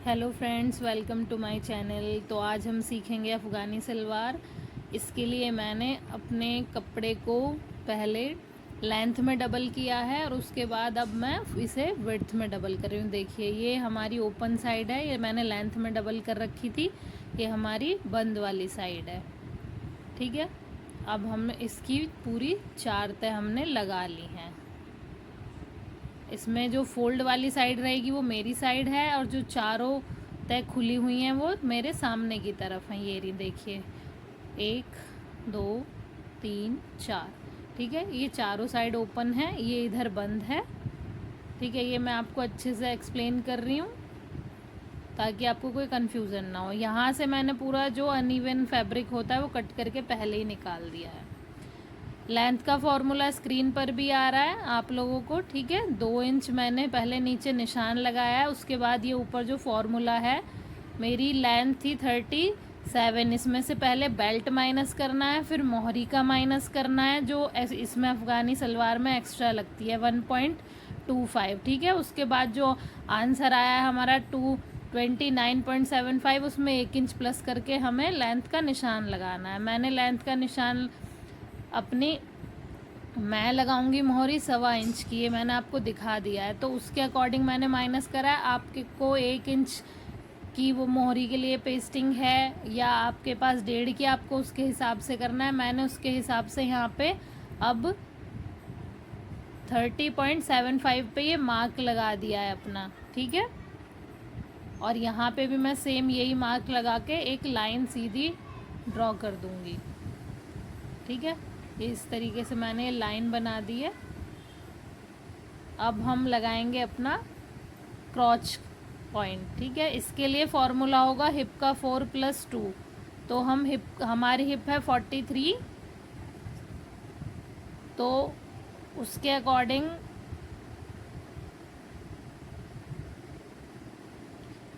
Hello friends, welcome to my channel. तो आज हम सीखेंगे अफ़गानी सलवार। इसके लिए मैंने अपने कपड़े को पहले लेंथ में डबल किया है और उसके बाद अब मैं इसे विड्थ में डबल कर रही हूँ। देखिए, ये हमारी ओपन साइड है, ये मैंने लेंथ में डबल कर रखी थी। ये हमारी बंद वाली साइड है, ठीक है। अब हम इसकी पूरी 4 तह हमने लगा ली हैं। इसमें जो फोल्ड वाली साइड रहेगी वो मेरी साइड है और जो चारों तय खुली हुई हैं वो मेरे सामने की तरफ हैं। ये रही, देखिए, 1 2 3 4, ठीक है। ये चारों साइड ओपन है, ये इधर बंद है, ठीक है। ये मैं आपको अच्छे से एक्सप्लेन कर रही हूँ ताकि आपको कोई कन्फ्यूज़न ना हो। यहाँ से मैंने पूरा जो अनइवन फैब्रिक होता है वो कट करके पहले ही निकाल दिया है। लेंथ का फॉर्मूला स्क्रीन पर भी आ रहा है आप लोगों को, ठीक है। 2 इंच मैंने पहले नीचे निशान लगाया है, उसके बाद ये ऊपर जो फॉर्मूला है, मेरी लेंथ थी 37। इसमें से पहले बेल्ट माइनस करना है, फिर मोहरी का माइनस करना है जो इसमें अफ़गानी सलवार में एक्स्ट्रा लगती है 1.25, ठीक है। उसके बाद जो आंसर आया है हमारा 229.75, उसमें 1 इंच प्लस करके हमें लेंथ का निशान लगाना है। मैंने लेंथ का निशान अपनी मैं लगाऊंगी मोहरी 1.25 इंच की, ये मैंने आपको दिखा दिया है, तो उसके अकॉर्डिंग मैंने माइनस करा है। आपके को 1 इंच की वो मोहरी के लिए पेस्टिंग है या आपके पास 1.5 की, आपको उसके हिसाब से करना है। मैंने उसके हिसाब से यहाँ पे अब 30.75 पे ये मार्क लगा दिया है अपना, ठीक है। और यहाँ पे भी मैं सेम यही मार्क लगा के एक लाइन सीधी ड्रॉ कर दूँगी, ठीक है। इस तरीके से मैंने लाइन बना दी है। अब हम लगाएंगे अपना क्रॉच पॉइंट, ठीक है। इसके लिए फॉर्मूला होगा हिप का 4 + 2। तो हमारी हिप है 43, तो उसके अकॉर्डिंग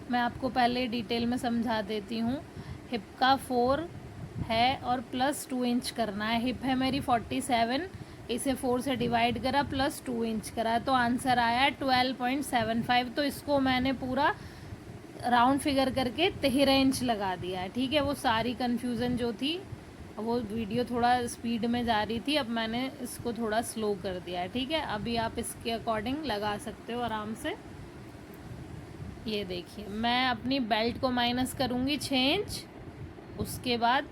मैं आपको पहले डिटेल में समझा देती हूँ। हिप का 4 है और +2 इंच करना है। हिप है मेरी 47, इसे 4 से डिवाइड करा +2 इंच करा, तो आंसर आया 12.75। तो इसको मैंने पूरा राउंड फिगर करके 13 इंच लगा दिया है, ठीक है। वो सारी कन्फ्यूज़न जो थी, वो वीडियो थोड़ा स्पीड में जा रही थी, अब मैंने इसको थोड़ा स्लो कर दिया है, ठीक है। अभी आप इसके अकॉर्डिंग लगा सकते हो आराम से। ये देखिए, मैं अपनी बेल्ट को माइनस करूँगी 6 इंच, उसके बाद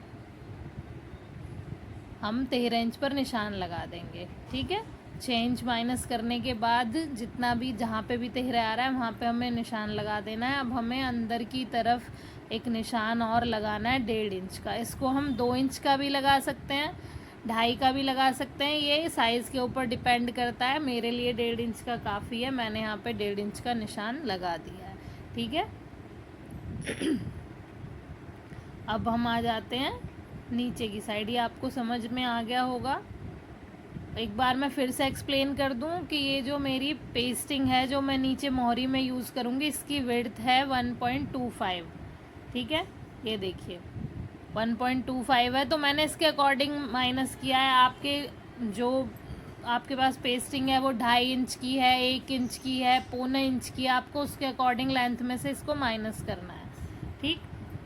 हम 13 इंच पर निशान लगा देंगे, ठीक है। 6 इंच माइनस करने के बाद जितना भी जहाँ पे भी 13 आ रहा है वहाँ पे हमें निशान लगा देना है। अब हमें अंदर की तरफ एक निशान और लगाना है 1.5 इंच का। इसको हम 2 इंच का भी लगा सकते हैं, 2.5 का भी लगा सकते हैं, ये साइज़ के ऊपर डिपेंड करता है। मेरे लिए 1.5 इंच का काफ़ी है, मैंने यहाँ पे 1.5 इंच का निशान लगा दिया है, ठीक है। अब हम आ जाते हैं नीचे की साइड। ये आपको समझ में आ गया होगा। एक बार मैं फिर से एक्सप्लेन कर दूं कि ये जो मेरी पेस्टिंग है जो मैं नीचे मोहरी में यूज़ करूँगी, इसकी विड्थ है 1.25, ठीक है। ये देखिए 1.25 है, तो मैंने इसके अकॉर्डिंग माइनस किया है। जो आपके पास पेस्टिंग है वो 2.5 इंच की है, 1 इंच की है, 1.25 इंच की, आपको उसके अकॉर्डिंग लेंथ में से इसको माइनस करना है, ठीक।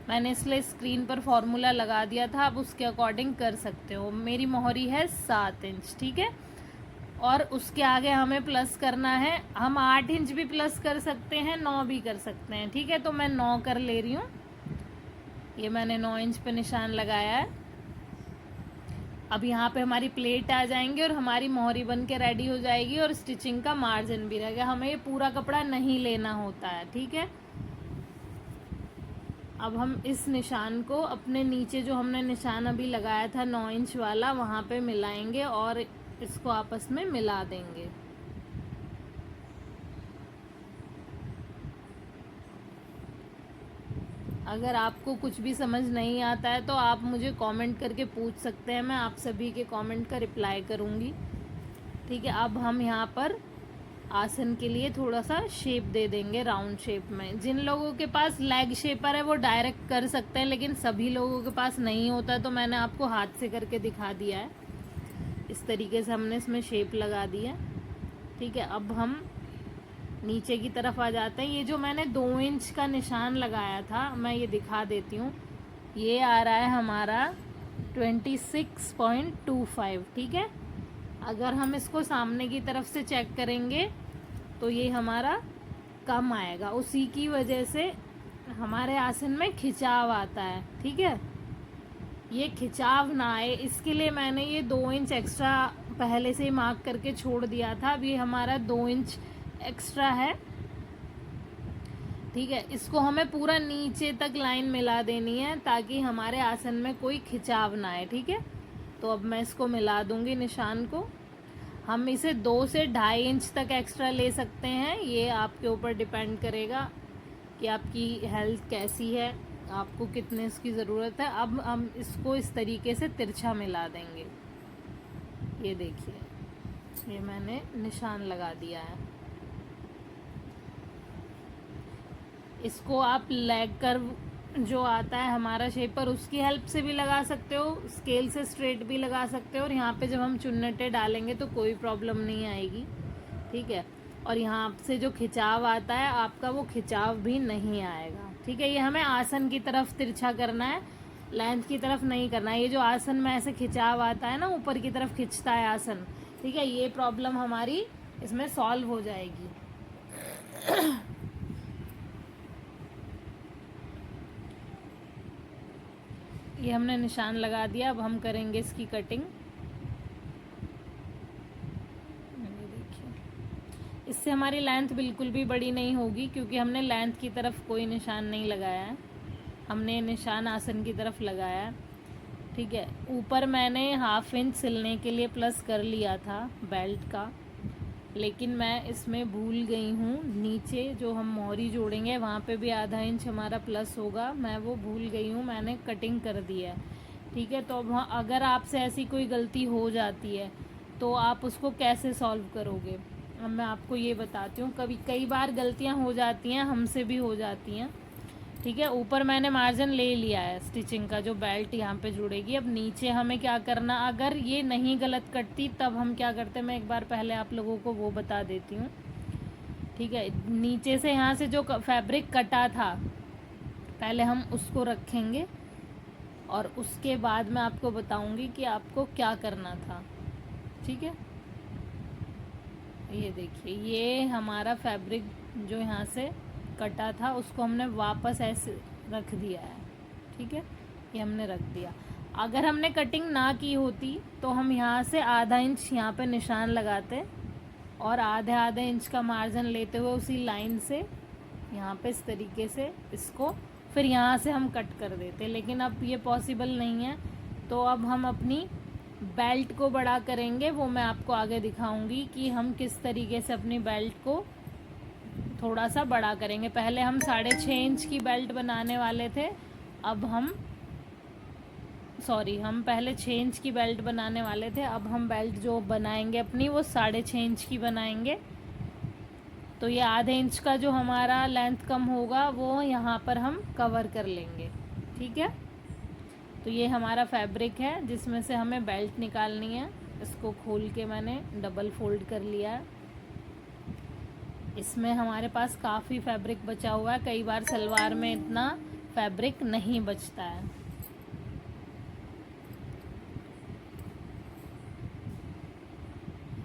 मैंने इसलिए स्क्रीन पर फॉर्मूला लगा दिया था, आप उसके अकॉर्डिंग कर सकते हो। मेरी मोहरी है 7 इंच, ठीक है। और उसके आगे हमें प्लस करना है। हम 8 इंच भी प्लस कर सकते हैं, 9 भी कर सकते हैं, ठीक है। तो मैं 9 कर ले रही हूँ। ये मैंने 9 इंच पे निशान लगाया है। अब यहाँ पे हमारी प्लेट आ जाएंगी और हमारी मोहरी बन के रेडी हो जाएगी और स्टिचिंग का मार्जिन भी रहेगा। हमें ये पूरा कपड़ा नहीं लेना होता है, ठीक है। अब हम इस निशान को अपने नीचे जो हमने निशान अभी लगाया था 9 इंच वाला, वहाँ पे मिलाएंगे और इसको आपस में मिला देंगे। अगर आपको कुछ भी समझ नहीं आता है तो आप मुझे कमेंट करके पूछ सकते हैं, मैं आप सभी के कमेंट का रिप्लाई करूँगी, ठीक है। अब हम यहाँ पर आसन के लिए थोड़ा सा शेप दे देंगे राउंड शेप में। जिन लोगों के पास लेग शेपर है वो डायरेक्ट कर सकते हैं, लेकिन सभी लोगों के पास नहीं होता, तो मैंने आपको हाथ से करके दिखा दिया है। इस तरीके से हमने इसमें शेप लगा दी है, ठीक है। अब हम नीचे की तरफ आ जाते हैं। ये जो मैंने 2 इंच का निशान लगाया था, मैं ये दिखा देती हूँ, ये आ रहा है हमारा 26.25, ठीक है। अगर हम इसको सामने की तरफ से चेक करेंगे तो ये हमारा कम आएगा, उसी की वजह से हमारे आसन में खिंचाव आता है, ठीक है। ये खिंचाव ना आए इसके लिए मैंने ये 2 इंच एक्स्ट्रा पहले से ही मार्क करके छोड़ दिया था। अब ये हमारा 2 इंच एक्स्ट्रा है, ठीक है। इसको हमें पूरा नीचे तक लाइन मिला देनी है ताकि हमारे आसन में कोई खिंचाव ना आए, ठीक है। तो अब मैं इसको मिला दूंगी निशान को। हम इसे 2 से 2.5 इंच तक एक्स्ट्रा ले सकते हैं, ये आपके ऊपर डिपेंड करेगा कि आपकी हेल्थ कैसी है, आपको कितने इसकी ज़रूरत है। अब हम इसको इस तरीके से तिरछा मिला देंगे। ये देखिए, ये मैंने निशान लगा दिया है। इसको आप लेग कर्व जो आता है हमारा शेपर, उसकी हेल्प से भी लगा सकते हो, स्केल से स्ट्रेट भी लगा सकते हो। और यहाँ पे जब हम चुन्नटे डालेंगे तो कोई प्रॉब्लम नहीं आएगी, ठीक है। और यहाँ से जो खिंचाव आता है आपका, वो खिंचाव भी नहीं आएगा, ठीक है। ये हमें आसन की तरफ तिरछा करना है, लेंथ की तरफ नहीं करना है। ये जो आसन में ऐसे खिंचाव आता है ना, ऊपर की तरफ खिंचता है आसन, ठीक है, ये प्रॉब्लम हमारी इसमें सॉल्व हो जाएगी। ये हमने निशान लगा दिया। अब हम करेंगे इसकी कटिंग। देखिए, इससे हमारी लेंथ बिल्कुल भी बड़ी नहीं होगी क्योंकि हमने लेंथ की तरफ कोई निशान नहीं लगाया है, हमने निशान आसन की तरफ लगाया है, ठीक है। ऊपर मैंने 1/2 इंच सिलने के लिए प्लस कर लिया था बेल्ट का, लेकिन मैं इसमें भूल गई हूँ। नीचे जो हम मोहरी जोड़ेंगे वहाँ पे भी ½ इंच हमारा प्लस होगा, मैं वो भूल गई हूँ, मैंने कटिंग कर दी है, ठीक है। तो अब अगर आपसे ऐसी कोई गलती हो जाती है तो आप उसको कैसे सॉल्व करोगे, अब मैं आपको ये बताती हूँ। कई बार गलतियाँ हो जाती हैं, हमसे भी हो जाती हैं, ठीक है। ऊपर मैंने मार्जिन ले लिया है स्टिचिंग का, जो बेल्ट यहाँ पे जुड़ेगी। अब नीचे हमें क्या करना, अगर ये नहीं गलत कटती तब हम क्या करते हैं, मैं एक बार पहले आप लोगों को वो बता देती हूँ, ठीक है। नीचे से यहाँ से जो फैब्रिक कटा था पहले हम उसको रखेंगे और उसके बाद मैं आपको बताऊंगी कि आपको क्या करना था, ठीक है। ये देखिए, ये हमारा फैब्रिक जो यहाँ से कटा था उसको हमने वापस ऐसे रख दिया है, ठीक है। ये हमने रख दिया। अगर हमने कटिंग ना की होती तो हम यहाँ से ½ इंच यहाँ पे निशान लगाते और आधे इंच का मार्जिन लेते हुए उसी लाइन से यहाँ पे इस तरीके से इसको फिर यहाँ से हम कट कर देते, लेकिन अब ये पॉसिबल नहीं है। तो अब हम अपनी बेल्ट को बड़ा करेंगे, वो मैं आपको आगे दिखाऊंगी कि हम किस तरीके से अपनी बेल्ट को थोड़ा सा बड़ा करेंगे। पहले हम 6.5 इंच की बेल्ट बनाने वाले थे, अब हम पहले 6 इंच की बेल्ट बनाने वाले थे, अब हम बेल्ट जो बनाएंगे अपनी वो 6.5 इंच की बनाएंगे। तो ये ½ इंच का जो हमारा लेंथ कम होगा वो यहाँ पर हम कवर कर लेंगे, ठीक है। तो ये हमारा फैब्रिक है जिसमें से हमें बेल्ट निकालनी है। इसको खोल के मैंने डबल फोल्ड कर लिया है। इसमें हमारे पास काफ़ी फैब्रिक बचा हुआ है, कई बार सलवार में इतना फैब्रिक नहीं बचता है।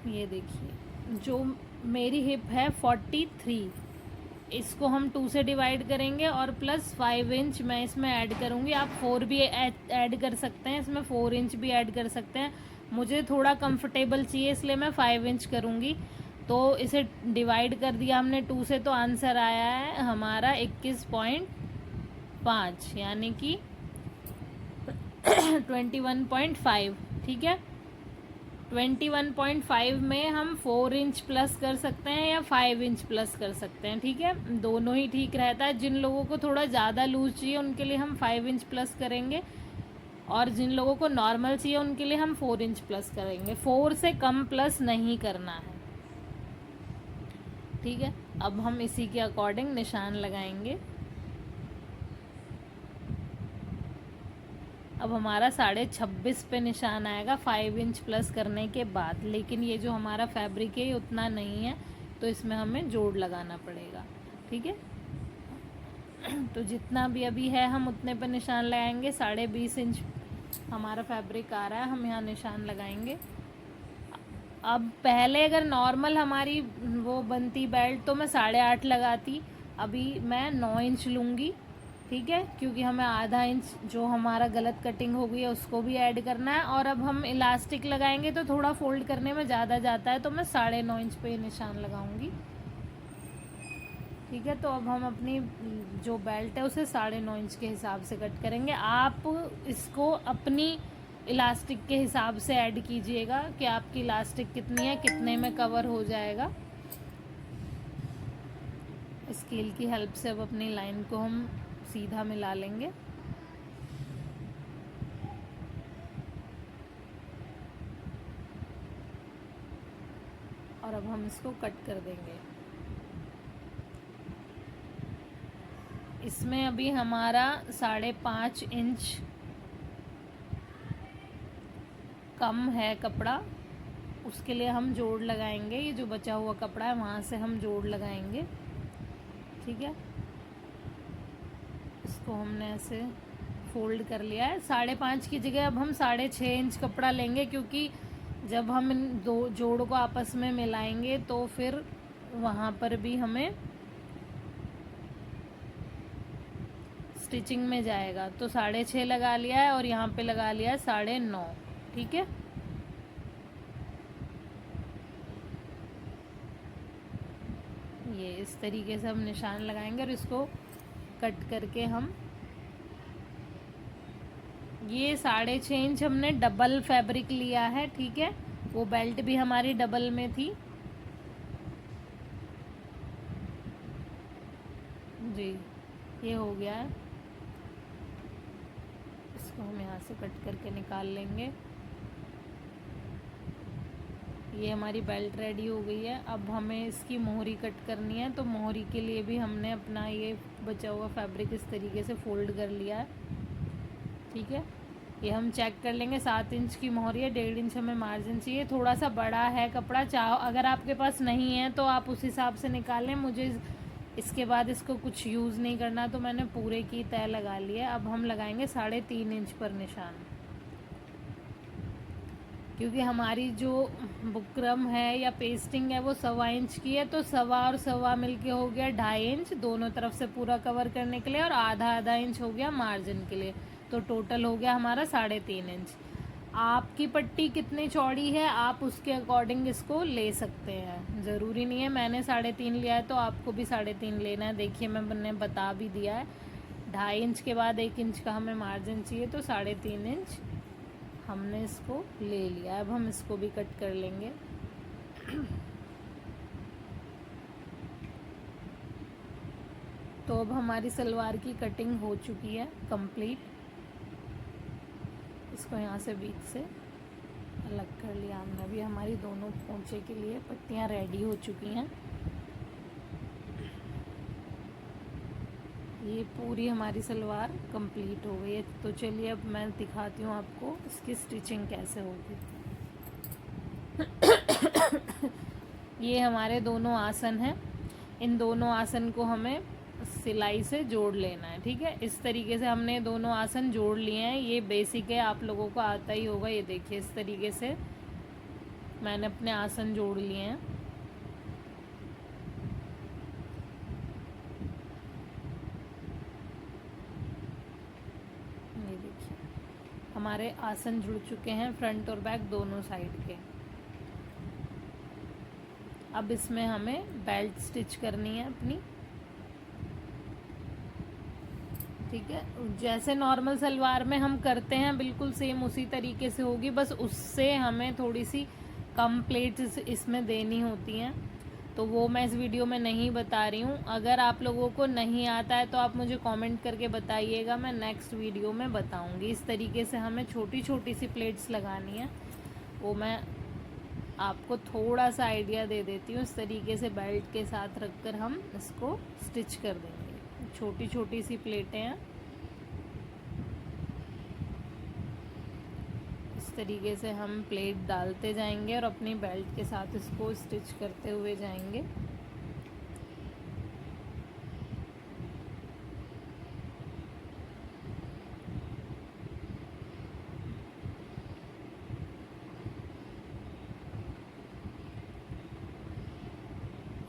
ये देखिए, जो मेरी हिप है 43, इसको हम 2 से डिवाइड करेंगे और प्लस 5 इंच मैं इसमें ऐड करूँगी। आप 4 भी ऐड कर सकते हैं, इसमें 4 इंच भी ऐड कर सकते हैं। मुझे थोड़ा कंफर्टेबल चाहिए इसलिए मैं 5 इंच करूँगी। तो इसे डिवाइड कर दिया हमने 2 से, तो आंसर आया है हमारा 21.5 यानी कि 21.5, ठीक है। 21.5 में हम 4 इंच प्लस कर सकते हैं या 5 इंच प्लस कर सकते हैं, ठीक है। दोनों ही ठीक रहता है। जिन लोगों को थोड़ा ज़्यादा लूज चाहिए उनके लिए हम 5 इंच प्लस करेंगे और जिन लोगों को नॉर्मल चाहिए उनके लिए हम 4 इंच प्लस करेंगे। 4 से कम प्लस नहीं करना है, ठीक है। अब हम इसी के अकॉर्डिंग निशान लगाएंगे। अब हमारा 26.5 पे निशान आएगा 5 इंच प्लस करने के बाद, लेकिन ये जो हमारा फैब्रिक है ये उतना नहीं है, तो तो इसमें हमें जोड़ लगाना पड़ेगा। ठीक है, तो जितना भी अभी है हम उतने पर निशान लगाएंगे। 20.5 इंच हमारा फैब्रिक आ रहा है, हम यहाँ निशान लगाएंगे। अब पहले अगर नॉर्मल हमारी वो बनती बेल्ट तो मैं 8.5 लगाती, अभी मैं 9 इंच लूँगी। ठीक है, क्योंकि हमें आधा इंच जो हमारा गलत कटिंग हो गई है उसको भी ऐड करना है, और अब हम इलास्टिक लगाएंगे तो थोड़ा फोल्ड करने में ज़्यादा जाता है, तो मैं 9.5 इंच पे निशान लगाऊंगी। ठीक है, तो अब हम अपनी जो बेल्ट है उसे 9.5 इंच के हिसाब से कट करेंगे। आप इसको अपनी इलास्टिक के हिसाब से ऐड कीजिएगा कि आपकी इलास्टिक कितनी है, कितने में कवर हो जाएगा। स्केल की हेल्प से अब अपनी लाइन को हम सीधा मिला लेंगे। और अब हम इसको कट कर देंगे। इसमें अभी हमारा 5.5 इंच कम है कपड़ा, उसके लिए हम जोड़ लगाएंगे। ये जो बचा हुआ कपड़ा है वहाँ से हम जोड़ लगाएंगे। ठीक है, इसको हमने ऐसे फोल्ड कर लिया है। 5.5 की जगह अब हम 6.5 इंच कपड़ा लेंगे, क्योंकि जब हम इन दो जोड़ को आपस में मिलाएंगे तो फिर वहाँ पर भी हमें स्टिचिंग में जाएगा। तो 6.5 लगा लिया है और यहाँ पे लगा लिया है 9.5। ठीक है, ये इस तरीके से हम निशान लगाएंगे और इसको कट करके हम ये 6.5 इंच हमने डबल फैब्रिक लिया है। ठीक है, वो बेल्ट भी हमारी डबल में थी जी। ये हो गया है, इसको हम यहाँ से कट करके निकाल लेंगे। ये हमारी बेल्ट रेडी हो गई है। अब हमें इसकी मोहरी कट करनी है, तो मोहरी के लिए भी हमने अपना ये बचा हुआ फैब्रिक इस तरीके से फोल्ड कर लिया है। ठीक है, ये हम चेक कर लेंगे। 7 इंच की मोहरी है, 1.5 इंच हमें मार्जिन चाहिए। थोड़ा सा बड़ा है कपड़ा, चाहो अगर आपके पास नहीं है तो आप उस हिसाब से निकाल लें। मुझे इसके बाद इसको कुछ यूज़ नहीं करना, तो मैंने पूरे की तय लगा ली है। अब हम लगाएंगे 3.5 इंच पर निशान, क्योंकि हमारी जो बुकरम है या पेस्टिंग है वो 1.25 इंच की है, तो 1.25 और 1.25 मिलके हो गया 2.5 इंच दोनों तरफ से पूरा कवर करने के लिए, और आधा इंच हो गया मार्जिन के लिए। तो टोटल हो गया हमारा 3.5 इंच। आपकी पट्टी कितनी चौड़ी है आप उसके अकॉर्डिंग इसको ले सकते हैं, ज़रूरी नहीं है। मैंने 3.5 लिया है तो आपको भी 3.5 लेना है। देखिए मैंने बता भी दिया है, 2.5 इंच के बाद 1 इंच का हमें मार्जिन चाहिए, तो 3.5 इंच हमने इसको ले लिया। अब हम इसको भी कट कर लेंगे। तो अब हमारी सलवार की कटिंग हो चुकी है कंप्लीट। इसको यहाँ से बीच से अलग कर लिया हमने। अभी हमारी दोनों पोंचे के लिए पट्टियाँ रेडी हो चुकी हैं। ये पूरी हमारी सलवार कंप्लीट हो गई है। तो चलिए अब मैं दिखाती हूँ आपको इसकी स्टिचिंग कैसे होगी। ये हमारे दोनों आसन हैं, इन दोनों आसन को हमें सिलाई से जोड़ लेना है। ठीक है, इस तरीके से हमने दोनों आसन जोड़ लिए हैं। ये बेसिक है, आप लोगों को आता ही होगा। ये देखिए इस तरीके से मैंने अपने आसन जोड़ लिए हैं। ये देखिए हमारे आसन जुड़ चुके हैं, फ्रंट और बैक दोनों साइड के। अब इसमें हमें बेल्ट स्टिच करनी है अपनी। ठीक है, जैसे नॉर्मल सलवार में हम करते हैं बिल्कुल सेम उसी तरीके से होगी, बस उससे हमें थोड़ी सी कम प्लेट्स इसमें देनी होती हैं, तो वो मैं इस वीडियो में नहीं बता रही हूँ। अगर आप लोगों को नहीं आता है तो आप मुझे कमेंट करके बताइएगा, मैं नेक्स्ट वीडियो में बताऊँगी। इस तरीके से हमें छोटी छोटी सी प्लेट्स लगानी है, वो मैं आपको थोड़ा सा आइडिया दे देती हूँ। इस तरीके से बेल्ट के साथ रखकर हम इसको स्टिच कर देंगे। छोटी छोटी सी प्लेटें हैं, इस तरीके से हम प्लेट डालते जाएंगे और अपनी बेल्ट के साथ इसको स्टिच करते हुए जाएंगे।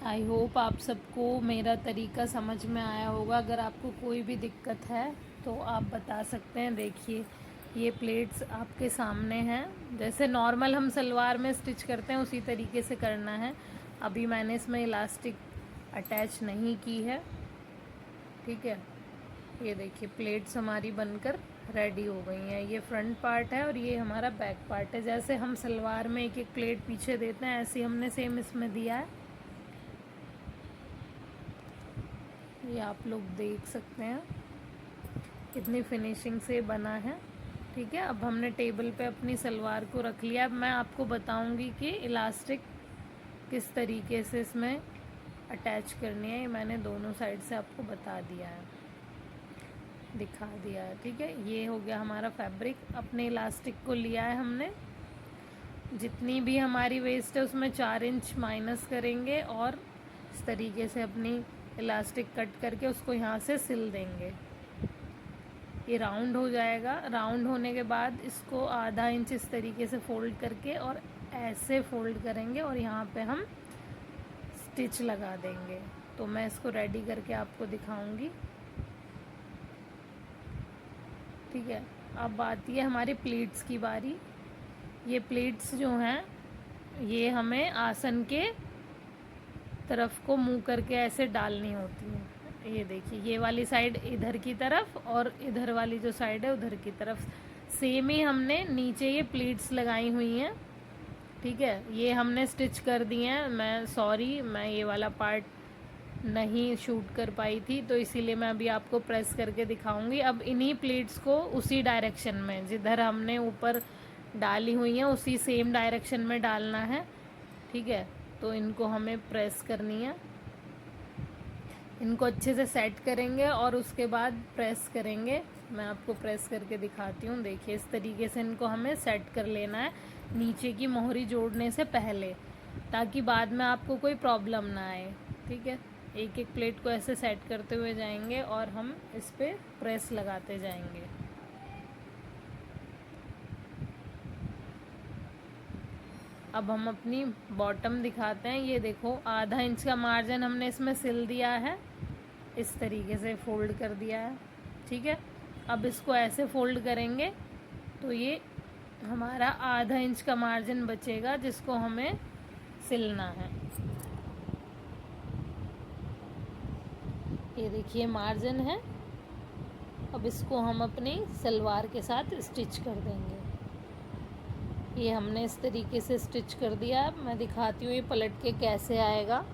आई होप आप सबको मेरा तरीका समझ में आया होगा। अगर आपको कोई भी दिक्कत है तो आप बता सकते हैं। देखिए ये प्लेट्स आपके सामने हैं, जैसे नॉर्मल हम सलवार में स्टिच करते हैं उसी तरीके से करना है। अभी मैंने इसमें इलास्टिक अटैच नहीं की है, ठीक है। ये देखिए प्लेट्स हमारी बनकर रेडी हो गई हैं। ये फ्रंट पार्ट है और ये हमारा बैक पार्ट है। जैसे हम सलवार में एक एक प्लेट पीछे देते हैं, ऐसे हमने सेम इसमें दिया है। ये आप लोग देख सकते हैं कितनी फिनिशिंग से बना है, ठीक है। अब हमने टेबल पे अपनी सलवार को रख लिया। अब मैं आपको बताऊंगी कि इलास्टिक किस तरीके से इसमें अटैच करनी है। ये मैंने दोनों साइड से आपको बता दिया है, दिखा दिया है, ठीक है। ये हो गया हमारा फैब्रिक। अपने इलास्टिक को लिया है हमने, जितनी भी हमारी वेस्ट है उसमें 4 इंच माइनस करेंगे और इस तरीके से अपनी इलास्टिक कट करके उसको यहाँ से सिल देंगे। ये राउंड हो जाएगा। राउंड होने के बाद इसको आधा इंच इस तरीके से फोल्ड करके और ऐसे फोल्ड करेंगे और यहाँ पे हम स्टिच लगा देंगे। तो मैं इसको रेडी करके आपको दिखाऊंगी, ठीक है। अब आती है हमारी प्लीट्स की बारी। ये प्लीट्स जो हैं ये हमें आसन के तरफ को मुंह करके ऐसे डालनी होती है। ये देखिए ये वाली साइड इधर की तरफ और इधर वाली जो साइड है उधर की तरफ। सेम ही हमने नीचे ये प्लीट्स लगाई हुई हैं, ठीक है। ये हमने स्टिच कर दिए हैं। मैं ये वाला पार्ट नहीं शूट कर पाई थी, तो इसीलिए मैं अभी आपको प्रेस करके दिखाऊंगी। अब इन्हीं प्लीट्स को उसी डायरेक्शन में जिधर हमने ऊपर डाली हुई हैं उसी सेम डायरेक्शन में डालना है, ठीक है। तो इनको हमें प्रेस करनी है। इनको अच्छे से सेट करेंगे और उसके बाद प्रेस करेंगे। मैं आपको प्रेस करके दिखाती हूँ। देखिए इस तरीके से इनको हमें सेट कर लेना है नीचे की मोहरी जोड़ने से पहले, ताकि बाद में आपको कोई प्रॉब्लम ना आए, ठीक है। एक एक प्लेट को ऐसे सेट करते हुए जाएंगे और हम इस पे प्रेस लगाते जाएंगे। अब हम अपनी बॉटम दिखाते हैं। ये देखो आधा इंच का मार्जिन हमने इसमें सिल दिया है, इस तरीके से फोल्ड कर दिया है, ठीक है। अब इसको ऐसे फोल्ड करेंगे तो ये हमारा आधा इंच का मार्जिन बचेगा जिसको हमें सिलना है। ये देखिए मार्जिन है। अब इसको हम अपनी सलवार के साथ स्टिच कर देंगे। ये हमने इस तरीके से स्टिच कर दिया। अब मैं दिखाती हूँ ये पलट के कैसे आएगा।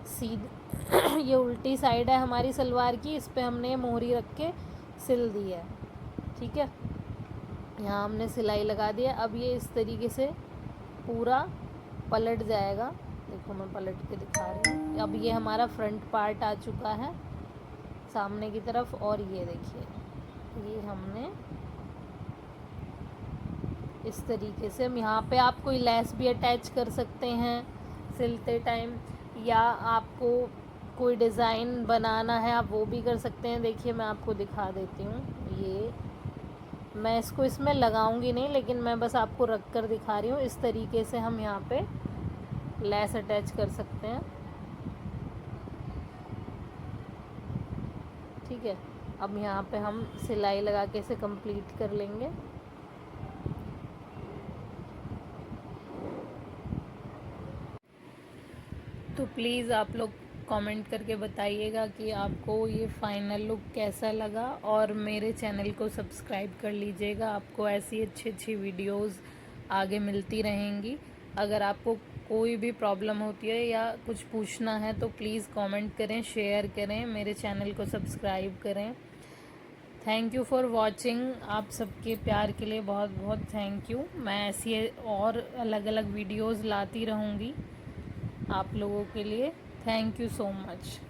सीधी ये उल्टी साइड है हमारी सलवार की, इस पे हमने मोहरी रख के सिल दी है, ठीक है। यहाँ हमने सिलाई लगा दिया। अब ये इस तरीके से पूरा पलट जाएगा। देखो मैं पलट के दिखा रही हूँ। अब ये हमारा फ्रंट पार्ट आ चुका है सामने की तरफ। और ये देखिए ये हमने इस तरीके से, हम यहाँ पे आप कोई लेस भी अटैच कर सकते हैं सिलते टाइम, या आपको कोई डिज़ाइन बनाना है आप वो भी कर सकते हैं। देखिए मैं आपको दिखा देती हूँ। ये मैं इसको इसमें लगाऊंगी नहीं, लेकिन मैं बस आपको रख कर दिखा रही हूँ। इस तरीके से हम यहाँ पे लेस अटैच कर सकते हैं, ठीक है। अब यहाँ पे हम सिलाई लगा के इसे कंप्लीट कर लेंगे। तो प्लीज़ आप लोग कमेंट करके बताइएगा कि आपको ये फाइनल लुक कैसा लगा, और मेरे चैनल को सब्सक्राइब कर लीजिएगा। आपको ऐसी अच्छी अच्छी वीडियोस आगे मिलती रहेंगी। अगर आपको कोई भी प्रॉब्लम होती है या कुछ पूछना है तो प्लीज़ कमेंट करें, शेयर करें, मेरे चैनल को सब्सक्राइब करें। Thank you for watching. आप सबके प्यार के लिए बहुत बहुत थैंक यू। मैं ऐसी और अलग अलग वीडियोज़ लाती रहूँगी आप लोगों के लिए। Thank you so much.